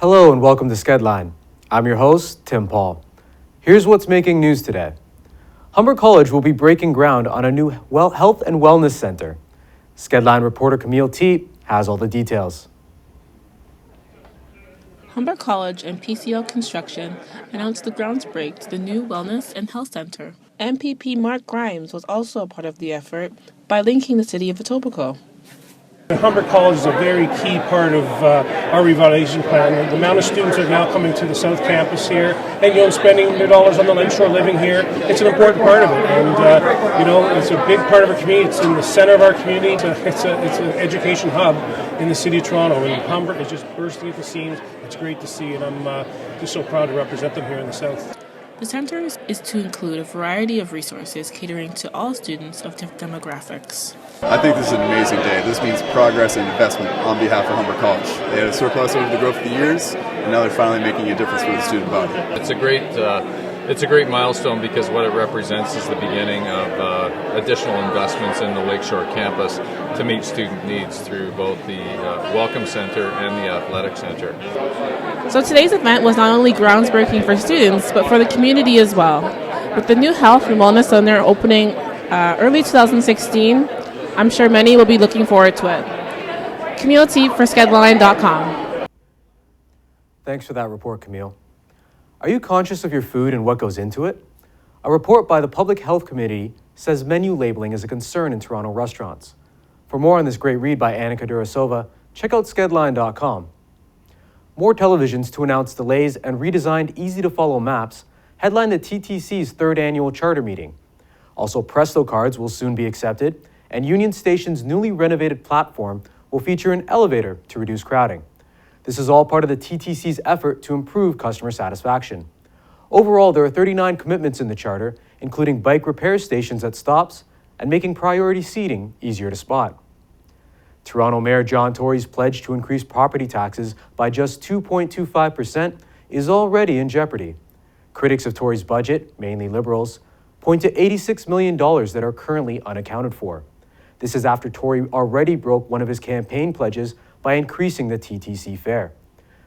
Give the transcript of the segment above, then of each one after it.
Hello and welcome to Skedline. I'm your host, Tim Paul. Here's what's making news today. Humber College will be breaking ground on a new health and wellness center. Skedline reporter Camille Teat has all the details. Humber College and PCL Construction announced the grounds break to the new Wellness and Health Center. MPP Mark Grimes was also a part of the effort by linking the city of Etobicoke. Humber College is a very key part of our revitalization plan. The amount of students that are now coming to the South Campus here and spending their dollars on the Lakeshore living here, it's an important part of it. And it's a big part of our community. It's in the center of our community. It's an education hub in the city of Toronto. And Humber is just bursting at the seams. It's great to see, and I'm just so proud to represent them here in the South. The center is to include a variety of resources catering to all students of different demographics. I think this is an amazing day. This means progress and investment on behalf of Humber College. They had a surplus over the growth of the years, and now they're finally making a difference for the student body. It's a great milestone because what it represents is the beginning of additional investments in the Lakeshore campus to meet student needs through both the Welcome Center and the Athletic Center. So today's event was not only groundbreaking for students, but for the community as well. With the new Health and Wellness Center opening early 2016, I'm sure many will be looking forward to it. Camille Teat for skedline.com. Thanks for that report, Camille. Are you conscious of your food and what goes into it? A report by the Public Health Committee says menu labeling is a concern in Toronto restaurants. For more on this great read by Annika Durasova, check out skedline.com. More televisions to announce delays and redesigned easy-to-follow maps headline the TTC's third annual charter meeting. Also, Presto cards will soon be accepted, and Union Station's newly renovated platform will feature an elevator to reduce crowding. This is all part of the TTC's effort to improve customer satisfaction. Overall, there are 39 commitments in the charter, including bike repair stations at stops and making priority seating easier to spot. Toronto Mayor John Tory's pledge to increase property taxes by just 2.25% is already in jeopardy. Critics of Tory's budget, mainly Liberals, point to $86 million that are currently unaccounted for. This is after Tory already broke one of his campaign pledges by increasing the TTC fare.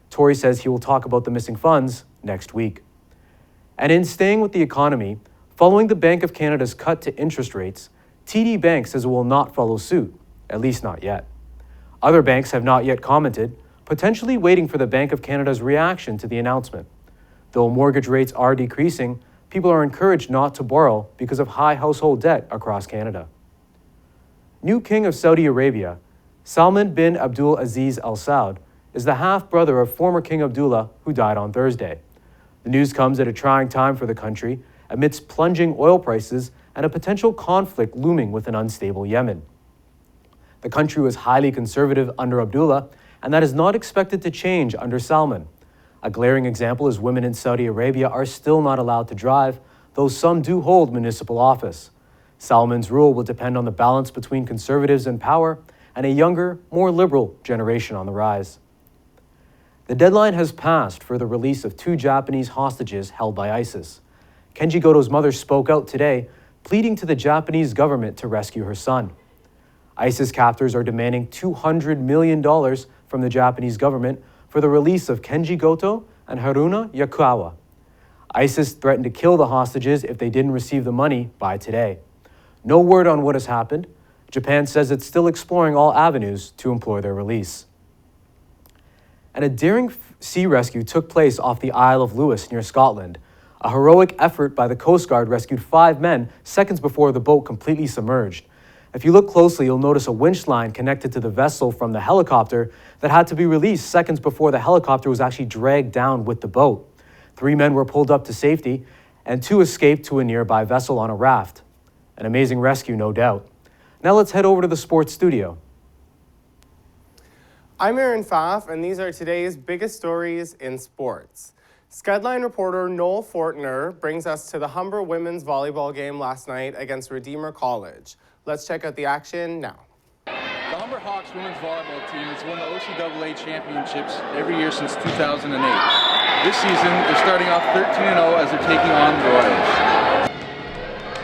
Tory says he will talk about the missing funds next week. And in staying with the economy, following the Bank of Canada's cut to interest rates, TD Bank says it will not follow suit, at least not yet. Other banks have not yet commented, potentially waiting for the Bank of Canada's reaction to the announcement. Though mortgage rates are decreasing, people are encouraged not to borrow because of high household debt across Canada. New King of Saudi Arabia, Salman bin Abdul Aziz Al Saud, is the half-brother of former King Abdullah, who died on Thursday. The news comes at a trying time for the country, amidst plunging oil prices and a potential conflict looming with an unstable Yemen. The country was highly conservative under Abdullah, and that is not expected to change under Salman. A glaring example is women in Saudi Arabia are still not allowed to drive, though some do hold municipal office. Salman's rule will depend on the balance between conservatives in power and a younger, more liberal generation on the rise. The deadline has passed for the release of 2 Japanese hostages held by ISIS. Kenji Goto's mother spoke out today, pleading to the Japanese government to rescue her son. ISIS captors are demanding $200 million from the Japanese government for the release of Kenji Goto and Haruna Yakawa. ISIS threatened to kill the hostages if they didn't receive the money by today. No word on what has happened. Japan says it's still exploring all avenues to implore their release. And a daring sea rescue took place off the Isle of Lewis near Scotland. A heroic effort by the Coast Guard rescued 5 men seconds before the boat completely submerged. If you look closely, you'll notice a winch line connected to the vessel from the helicopter that had to be released seconds before the helicopter was actually dragged down with the boat. 3 men were pulled up to safety, and 2 escaped to a nearby vessel on a raft. An amazing rescue, no doubt. Now let's head over to the sports studio. I'm Aaron Pfaff, and these are today's biggest stories in sports. Skedline reporter Noel Fortner brings us to the Humber women's volleyball game last night against Redeemer College. Let's check out the action now. The Humber Hawks women's volleyball team has won the OCAA championships every year since 2008. This season, they're starting off 13-0 as they're taking on the Royals.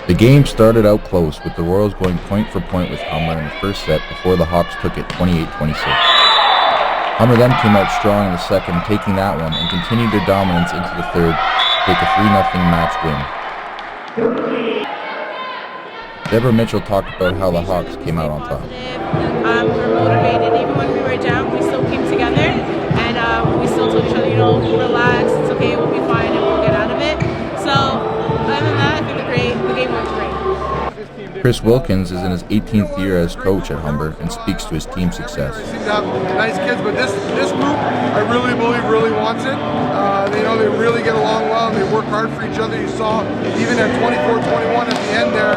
The game started out close, with the Royals going point for point with Humber in the first set before the Hawks took it 28-26. Humber then came out strong in the second, taking that one, and continued their dominance into the third to take a 3-0 match win. Deborah Mitchell talked about how the Hawks came out on top. We were motivated. Even when we were down, we still came together, and we still told each other, relax, it's okay, we'll be fine, and we'll get out of it. So, other than that, I think the game went great. Chris Wilkins is in his 18th year as coach at Humber and speaks to his team's success. They seem to have nice kids, but this group, I really believe, really wants it. They really get along well, and they work hard for each other. You saw even at 24-21 at the end there,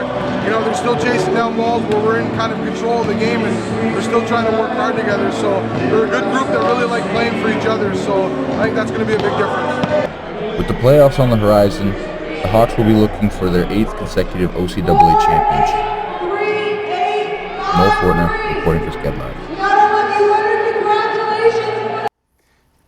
they're still chasing down balls where we're in kind of control of the game, and we're still trying to work hard together. So they're a good group that really like playing for each other. So I think that's going to be a big difference. With the playoffs on the horizon, the Hawks will be looking for their 8th consecutive OCAA championship. Noel Fortner reporting for Skedlive.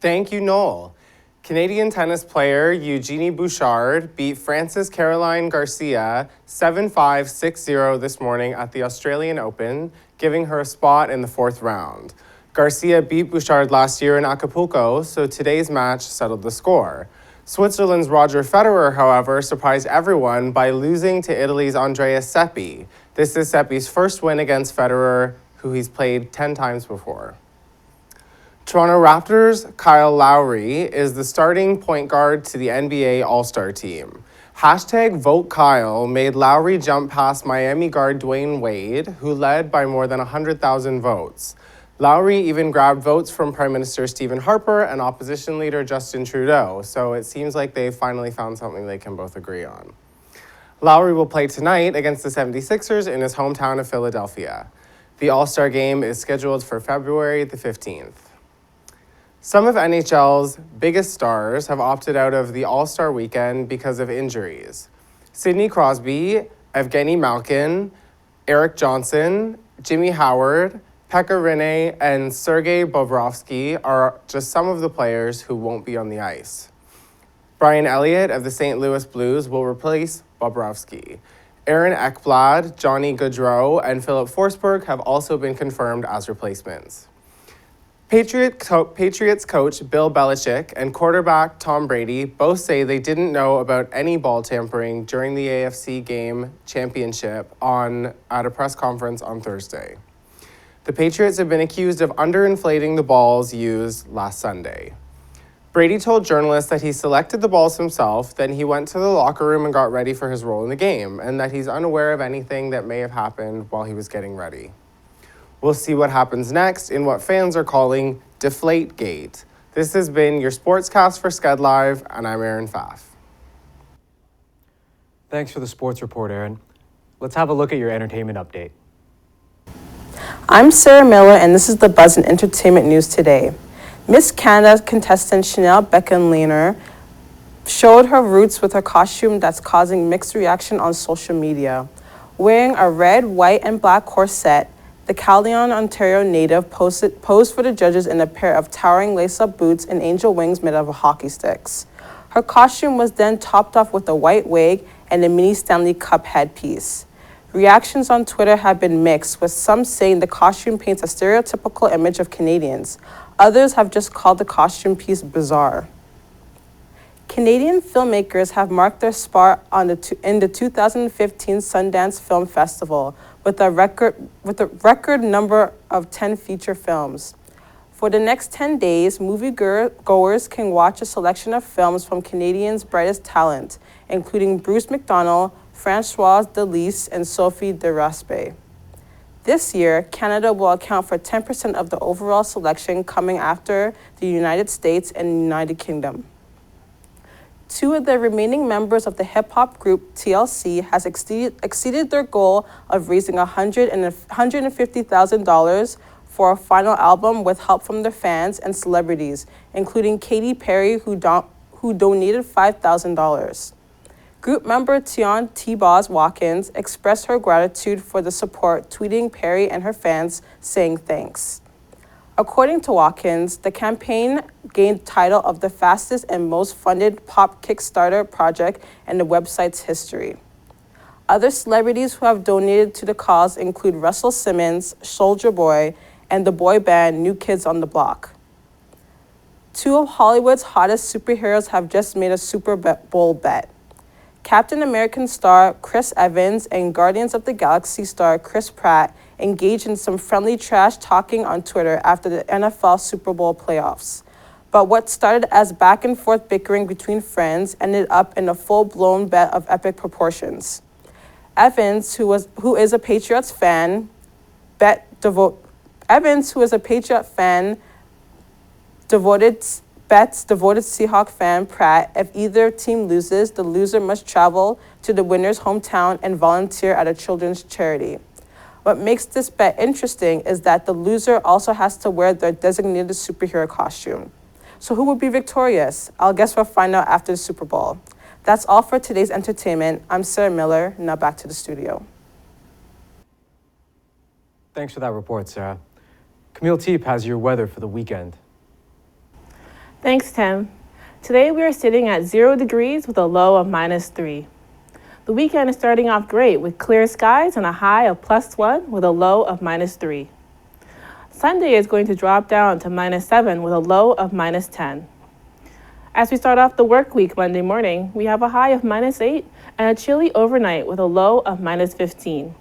Thank you, Noel. Canadian tennis player Eugenie Bouchard beat Frances Caroline Garcia 7-5, 6-0 this morning at the Australian Open, giving her a spot in the 4th round. Garcia beat Bouchard last year in Acapulco, so today's match settled the score. Switzerland's Roger Federer, however, surprised everyone by losing to Italy's Andrea Seppi. This is Seppi's first win against Federer, who he's played 10 times before. Toronto Raptors' Kyle Lowry is the starting point guard to the NBA All-Star team. #VoteKyle made Lowry jump past Miami guard Dwayne Wade, who led by more than 100,000 votes. Lowry even grabbed votes from Prime Minister Stephen Harper and opposition leader Justin Trudeau, so it seems like they've finally found something they can both agree on. Lowry will play tonight against the 76ers in his hometown of Philadelphia. The All-Star game is scheduled for February the 15th. Some of NHL's biggest stars have opted out of the All-Star weekend because of injuries. Sidney Crosby, Evgeny Malkin, Eric Johnson, Jimmy Howard, Pekka Rinne, and Sergei Bobrovsky are just some of the players who won't be on the ice. Brian Elliott of the St. Louis Blues will replace Bobrovsky. Aaron Ekblad, Johnny Gaudreau, and Philip Forsberg have also been confirmed as replacements. Patriots coach Bill Belichick and quarterback Tom Brady both say they didn't know about any ball tampering during the AFC game championship at a press conference on Thursday. The Patriots have been accused of underinflating the balls used last Sunday. Brady told journalists that he selected the balls himself, then he went to the locker room and got ready for his role in the game, and that he's unaware of anything that may have happened while he was getting ready. We'll see what happens next in what fans are calling Deflategate. This has been your Sportscast for Skedlive, and I'm Aaron Pfaff. Thanks for the sports report, Aaron. Let's have a look at your entertainment update. I'm Sarah Miller, and this is the Buzz in Entertainment News today. Miss Canada contestant Chanel Beckenleiner showed her roots with her costume that's causing mixed reaction on social media. Wearing a red, white, and black corset, the Caledon, Ontario native posed for the judges in a pair of towering lace-up boots and angel wings made out of hockey sticks. Her costume was then topped off with a white wig and a mini Stanley Cup headpiece. Reactions on Twitter have been mixed, with some saying the costume paints a stereotypical image of Canadians. Others have just called the costume piece bizarre. Canadian filmmakers have marked their spot in the 2015 Sundance Film Festival with a record number of 10 feature films. For the next 10 days, moviegoers can watch a selection of films from Canadians' brightest talent, including Bruce McDonald, Françoise Delis, and Sophie de Raspe. This year, Canada will account for 10% of the overall selection, coming after the United States and the United Kingdom. Two of the remaining members of the hip-hop group TLC has exceeded their goal of raising $150,000 for a final album with help from their fans and celebrities, including Katy Perry, who donated $5,000. Group member Tion T-Boz Watkins expressed her gratitude for the support, tweeting Perry and her fans saying thanks. According to Watkins, the campaign gained title of the fastest and most funded pop Kickstarter project in the website's history. Other celebrities who have donated to the cause include Russell Simmons, Soulja Boy, and the boy band New Kids on the Block. Two of Hollywood's hottest superheroes have just made a Super Bowl bet. Captain American star Chris Evans and Guardians of the Galaxy star Chris Pratt engaged in some friendly trash talking on Twitter after the NFL Super Bowl playoffs. But what started as back and forth bickering between friends ended up in a full-blown bet of epic proportions. Evans, who is a Patriots fan, bets devoted Seahawk fan Pratt, if either team loses, the loser must travel to the winner's hometown and volunteer at a children's charity. What makes this bet interesting is that the loser also has to wear their designated superhero costume. So who will be victorious? I'll guess we'll find out after the Super Bowl. That's all for today's entertainment. I'm Sarah Miller. Now back to the studio. Thanks for that report, Sarah. Camille Teep has your weather for the weekend. Thanks, Tim. Today we are sitting at 0 degrees with a low of -3. The weekend is starting off great with clear skies and a high of +1 with a low of -3. Sunday is going to drop down to -7 with a low of -10. As we start off the work week Monday morning, we have a high of -8 and a chilly overnight with a low of -15.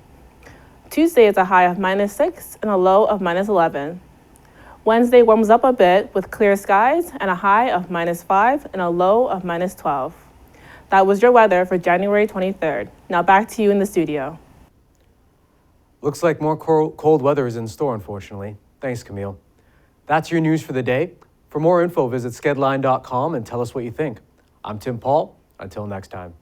Tuesday is a high of -6 and a low of -11. Wednesday warms up a bit with clear skies and a high of -5 and a low of -12. That was your weather for January 23rd. Now back to you in the studio. Looks like more cold weather is in store, unfortunately. Thanks, Camille. That's your news for the day. For more info, visit skedline.com and tell us what you think. I'm Tim Paul. Until next time.